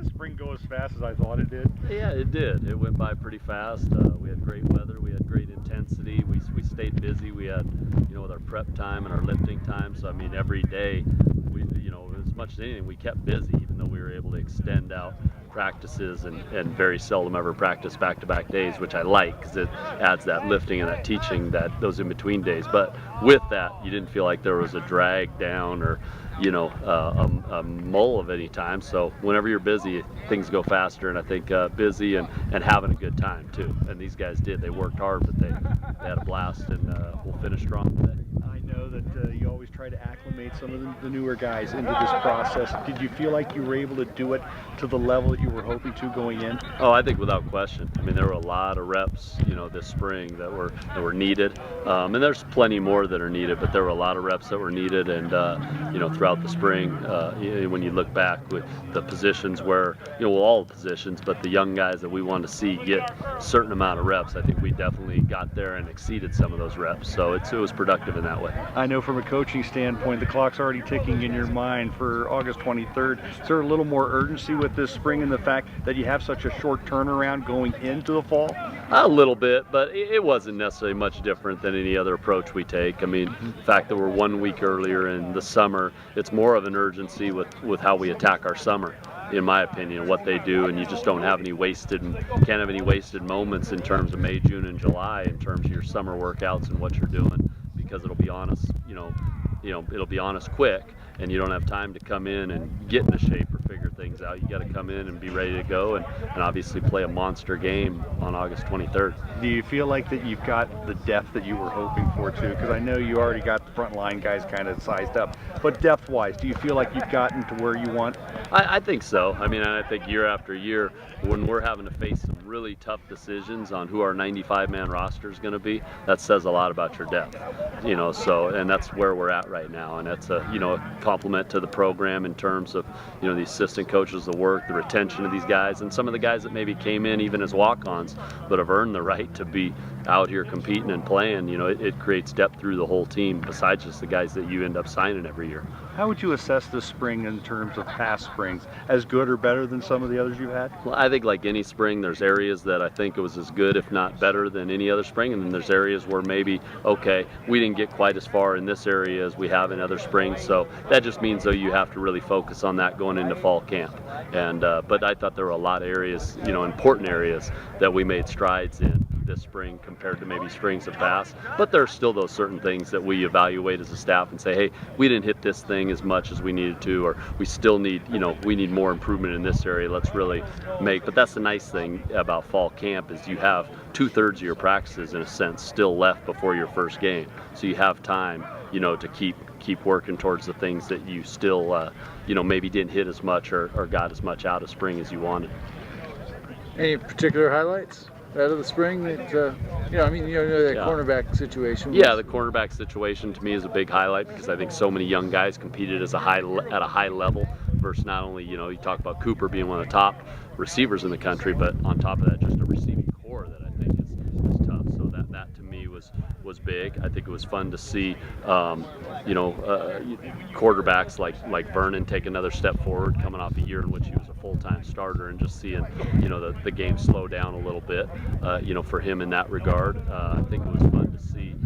the spring go as fast as I thought it did? Yeah, it did. It went by pretty fast. We had great weather. We had great intensity. We stayed busy. We had, with our prep time and our lifting time. So I mean, every day, as much as anything, we kept busy, even though we were able to extend out practices and very seldom ever practice back-to-back days, which I like because it adds that lifting and that teaching, those in-between days. But with that, you didn't feel like there was a drag down or a mull of any time. So whenever you're busy, things go faster, and I think busy and having a good time too. And these guys did. They worked hard, but they had a blast, and we'll finish strong today. I know that you always try to acclimate some of the newer guys into this process. Did you feel like you were able to do it to the level that you were hoping to going in? Oh, I think without question. I mean, there were a lot of reps, this spring that were needed, and there's plenty more that are needed. But there were a lot of reps that were needed, and throughout the spring, when you look back with the positions where, all the positions, but the young guys that we wanted to see get a certain amount of reps, I think we definitely got there and exceeded some of those reps. So it was productive in that way. I know from a coaching standpoint, the clock's already ticking in your mind for August 23rd. Is there a little more urgency with this spring and the fact that you have such a short turnaround going into the fall? A little bit, but it wasn't necessarily much different than any other approach we take. I mean, the fact that we're 1 week earlier in the summer, it's more of an urgency with how we attack our summer, in my opinion, what they do, and you just don't have any can't have any wasted moments in terms of May, June, and July in terms of your summer workouts and what you're doing, because it'll be on us, it'll be on us quick, and you don't have time to come in and get into shape or figure things out. You got to come in and be ready to go, and obviously play a monster game on August 23rd. Do you feel like that you've got the depth that you were hoping for too? Because I know you already got the front line guys kind of sized up, but depth-wise, do you feel like you've gotten to where you want? I think so. I mean, I think year after year, when we're having to face some really tough decisions on who our 95-man roster is going to be, that says a lot about your depth. And that's where we're at right now, and that's a compliment to the program in terms of the assistant coaches, the work, the retention of these guys, and some of the guys that maybe came in even as walk-ons but have earned the right to be out here competing and playing. It creates depth through the whole team besides just the guys that you end up signing every year. How would you assess this spring in terms of past springs? As good or better than some of the others you've had? Well, I think like any spring, there's areas that I think it was as good, if not better, than any other spring, and then there's areas where maybe, okay, we didn't get quite as far in this area as we have in other springs. So that just means, though, you have to really focus on that going into fall camp. And but I thought there were a lot of areas, important areas that we made strides in this spring compared to maybe springs have passed. But there are still those certain things that we evaluate as a staff and say, hey, we didn't hit this thing as much as we needed to, or we still need, we need more improvement in this area. Let's really but that's the nice thing about fall camp is you have 2/3 of your practices in a sense still left before your first game. So you have time, to keep working towards the things that you still, maybe didn't hit as much or got as much out of spring as you wanted. Any particular highlights out of the spring that, that cornerback situation? Yeah, the cornerback situation to me is a big highlight because I think so many young guys competed at a high level versus not only, you talk about Cooper being one of the top receivers in the country, but on top of that, just a receiving core that I think is tough. So that to me was big. I think it was fun to see, quarterbacks like Vernon take another step forward, coming off a year in which he was a full-time starter, and just seeing, the game slow down a little bit, for him in that regard. I think it was fun to see,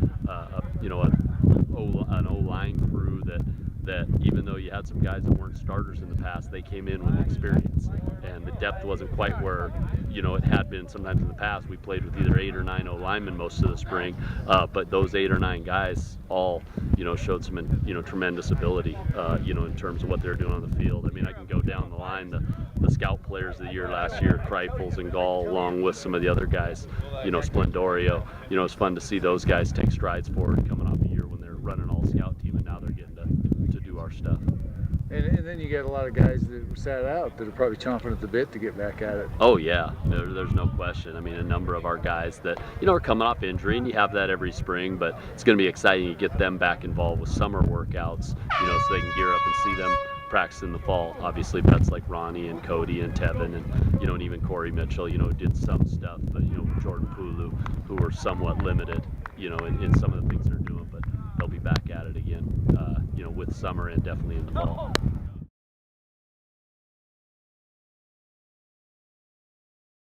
an O-line crew that even though you had some guys that weren't starters in the past, they came in with experience, and the depth wasn't quite where it had been sometimes in the past. We played with either 8 or 9 O-linemen most of the spring, but those 8 or 9 guys all showed some tremendous ability in terms of what they're doing on the field. I mean, I can go down the line, the scout players of the year last year, Kreifels and Gall, along with some of the other guys, Splendorio. It's fun to see those guys take strides forward coming off a year when they're running all scout team, and now they're getting to do our stuff. And then you got a lot of guys that sat out that are probably chomping at the bit to get back at it. Oh yeah, there's no question. I mean, a number of our guys that are coming off injury, and you have that every spring, but it's going to be exciting to get them back involved with summer workouts, so they can gear up and see them practice in the fall. Obviously, vets like Ronnie and Cody and Tevin and even Corey Mitchell, did some stuff, but Jordan Pulu, who were somewhat limited, in some of the things they're doing, but they'll be back at it again, with summer and definitely in the fall.